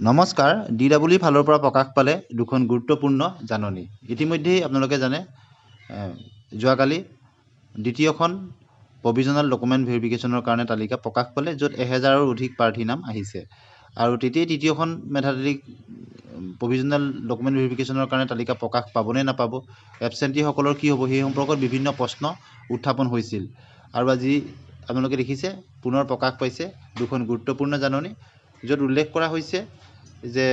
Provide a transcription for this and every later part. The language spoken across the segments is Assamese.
নমস্কাৰ, DW ফালৰ পৰা প্ৰকাশ পালে দুখন গুৰুত্বপূৰ্ণ জাননী। ইতিমধ্যেই আপোনালোকে জানে যোৱাকালি দ্বিতীয়খন প্ৰভিজনেল ডকুমেণ্ট ভেৰিফিকেশ্যনৰ কাৰণে তালিকা প্ৰকাশ পালে, য'ত 1000ৰো অধিক প্ৰাৰ্থী নাম আহিছে। আৰু তৃতীয়খন মেধাতালিক প্ৰভিজনেল ডকুমেণ্ট ভেৰিফিকেশ্যনৰ কাৰণে তালিকা প্ৰকাশ পাবনে নাপাব, এবচেণ্টিসকলৰ কি হ'ব, সেই সম্পৰ্কত বিভিন্ন প্ৰশ্ন উত্থাপন হৈছিল। আৰু আজি আপোনালোকে দেখিছে পুনৰ প্ৰকাশ পাইছে দুখন গুৰুত্বপূৰ্ণ জাননী, য'ত উল্লেখ কৰা হৈছে যে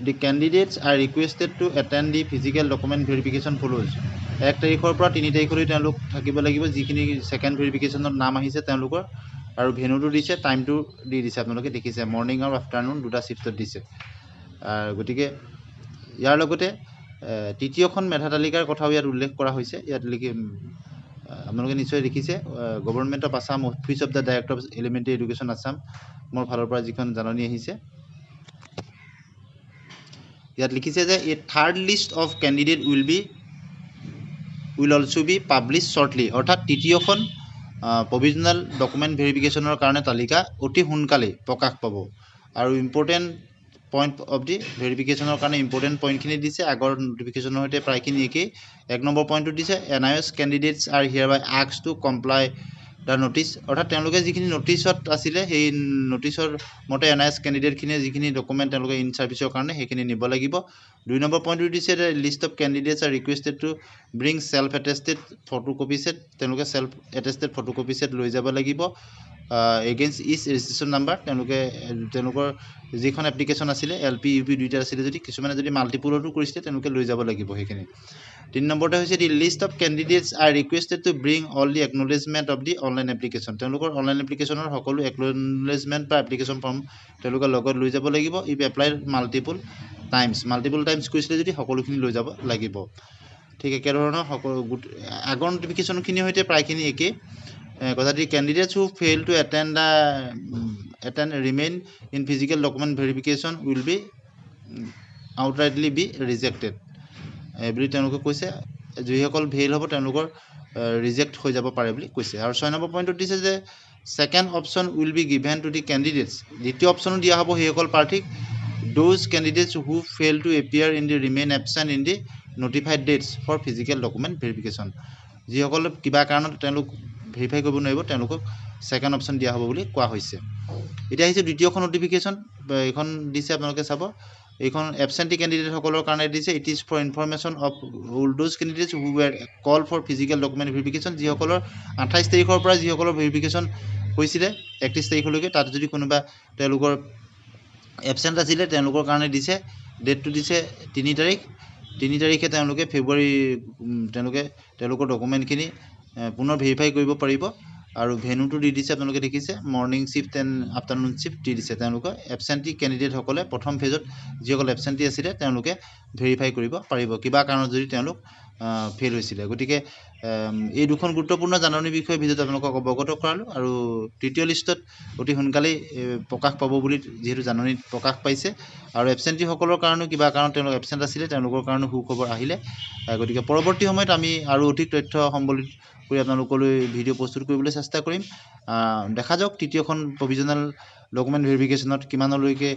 the candidates are requested to attend the physical document verification follows 1 তাৰিখৰ পৰা 3 তাৰিখলৈ তেওঁলোক থাকিব লাগিব, যিখিনি সেকেন্ড ভেৰিফিকেশ্যনত নাম আহিছে তেওঁলোকৰ। আৰু ভেনুটো দিছে, টাইমটো দি দিছে, আপোনালোকে দেখিছে মৰ্নিং আৰু আফটাৰনুন দুটা শিফ্টত দিছে। গতিকে ইয়াৰ লগতে তৃতীয়খন মেধা তালিকাৰ কথাও ইয়াত উল্লেখ কৰা হৈছে। ইয়াত আপোনালোকে নিশ্চয় দেখিছে government of Assam, office of the director of elementary education Assam মোৰ ফালৰ পৰা যিখন জাননী আহিছে, ইয়াত লিখিছে যে a third list of candidate will also be publish shortly. অৰ্থাৎ তৃতীয়খন প্ৰভিজনেল ডকুমেণ্ট ভেৰিফিকেশ্যনৰ কাৰণে তালিকা অতি সোনকালেই প্ৰকাশ পাব। আৰু ইম্পৰ্টেণ্ট পইণ্ট অফ দি ভেৰিফিকেশ্যনৰ কাৰণে ইম্পৰ্টেণ্ট পইণ্টখিনি দিছে, আগৰ নটিফিকেশ্যনৰ সৈতে প্ৰায়খিনি একেই। 1 নম্বৰ পইণ্টটো দিছে NIOS candidates are hereby asked to comply the notice. অৰ্থাৎ তেওঁলোকে যিখিনি নটিছত আছিলে সেই নটিছৰ মতে NIOS কেণ্ডিডেটখিনিয়ে যিখিনি ডকুমেণ্ট তেওঁলোকে ইন ছাৰ্ভিচৰ কাৰণে সেইখিনি নিব লাগিব। 2 নম্বৰ পইণ্টটো দিছে যে list of candidates are requested to bring self attested photocopy set. তেওঁলোকে ছেল্ফ এটেষ্টেড ফটোকপি ছেট লৈ যাব লাগিব। এগেইনষ্ট ইচ ৰেজিষ্ট্ৰেশ্যন নাম্বাৰ, তেওঁলোকৰ যিখন এপ্লিকেশ্যন আছিলে LP UP দুইটা আছিলে, যদি কিছুমানে যদি মাল্টিপুলতো কৰিছিলে তেওঁলোকে লৈ যাব লাগিব সেইখিনি। 3 নম্বৰতে হৈছে দি list of candidates are requested to bring all the acknowledgement of the online application. তেওঁলোকৰ অনলাইন এপ্লিকেশ্যনৰ সকলো একনলেজমেণ্ট বা এপ্লিকেশ্যন ফৰ্ম তেওঁলোকে লগত লৈ যাব লাগিব। ইফ এপ্লাইড মাল্টিপুল টাইমছ কৰিছিলে যদি সকলোখিনি লৈ যাব লাগিব। ঠিক একেধৰণৰ আগৰ নটিফিকেশ্যনখিনিৰ সৈতে প্ৰায়খিনি একেই। কথাটি candidates who fail to attend remain in physical document verification will be outrightly be rejected বুলি তেওঁলোকে কৈছে। যিসকল ফেইল হ'ব তেওঁলোকৰ ৰিজেক্ট হৈ যাব পাৰে বুলি কৈছে। আৰু 6 নম্বৰ পইণ্টত দিছে যে second option will be given to the candidates. দ্বিতীয় অপশ্যনো দিয়া হ'ব সেইসকল প্ৰাৰ্থীক। Those candidates who fail to appear in the remain absent in the notified dates for physical document verification. যিসকল কিবা কাৰণত তেওঁলোক ভেৰিফাই কৰিব নোৱাৰিব তেওঁলোকক ছেকেণ্ড অপশ্যন দিয়া হ'ব বুলি কোৱা হৈছে। এতিয়া আহিছে দ্বিতীয়খন নটিফিকেশ্যন, এইখন দিছে আপোনালোকে চাব। এইখন এবচেণ্টি কেণ্ডিডেটসকলৰ কাৰণে দিছে। It is for information of those candidates who were call for physical document verification. যিসকলৰ 28 তাৰিখৰ পৰা যিসকলৰ ভেৰিফিকেশ্যন হৈছিলে 31 তাৰিখলৈকে, তাত যদি কোনোবা তেওঁলোকৰ এবচেণ্ট আছিলে তেওঁলোকৰ কাৰণে দিছে। ডেটটো দিছে 3 তাৰিখ। 3 তাৰিখে তেওঁলোকে তেওঁলোকৰ ডকুমেণ্টখিনি পুনৰ ভেৰিফাই কৰিব পাৰিব। আৰু ভেনুটো দি দিছে, আপোনালোকে দেখিছে morning shift and afternoon shift দি দিছে। তেওঁলোকৰ এবচেণ্টি কেণ্ডিডেটসকলে প্ৰথম ফেজত যিসকল এবচেণ্টি আছিলে তেওঁলোকে ভেৰিফাই কৰিব পাৰিব কিবা কাৰণত যদি তেওঁলোক ফেইল হৈছিলে। গতিকে এই দুখন গুৰুত্বপূৰ্ণ জাননীৰ বিষয়ে ভিডিঅ'ত আপোনালোকক অৱগত কৰালোঁ। আৰু তৃতীয় লিষ্টত অতি সোনকালেই প্ৰকাশ পাব বুলি যিহেতু জাননীত প্ৰকাশ পাইছে। আৰু এবচেণ্টিসকলৰ কাৰণেও কিবা কাৰণত তেওঁলোক এবচেণ্ট আছিলে তেওঁলোকৰ কাৰণেও সুখবৰ আহিলে। গতিকে পৰৱৰ্তী সময়ত আমি আৰু অধিক তথ্য সম্বলিত কৰি আপোনালোকলৈ ভিডিঅ' প্ৰস্তুত কৰিবলৈ চেষ্টা কৰিম। দেখা যাওক তৃতীয়খন প্ৰভিজনেল ডকুমেণ্ট ভেৰিফিকেশ্যনত কিমানলৈকে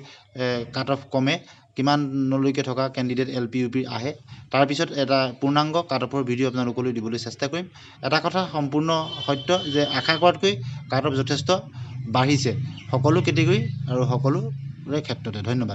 কাট অফ কমে, কিমানলৈকে থকা কেণ্ডিডেট LP UP আহে। তাৰপিছত এটা পূৰ্ণাংগ কাট অফৰ ভিডিঅ' আপোনালোকলৈ দিবলৈ চেষ্টা কৰিম। এটা কথা সম্পূৰ্ণ সত্য যে আশা কৰাতকৈ কাট অফ যথেষ্ট বাঢ়িছে সকলো কেটেগৰী আৰু সকলোৰে ক্ষেত্ৰতে। ধন্যবাদ।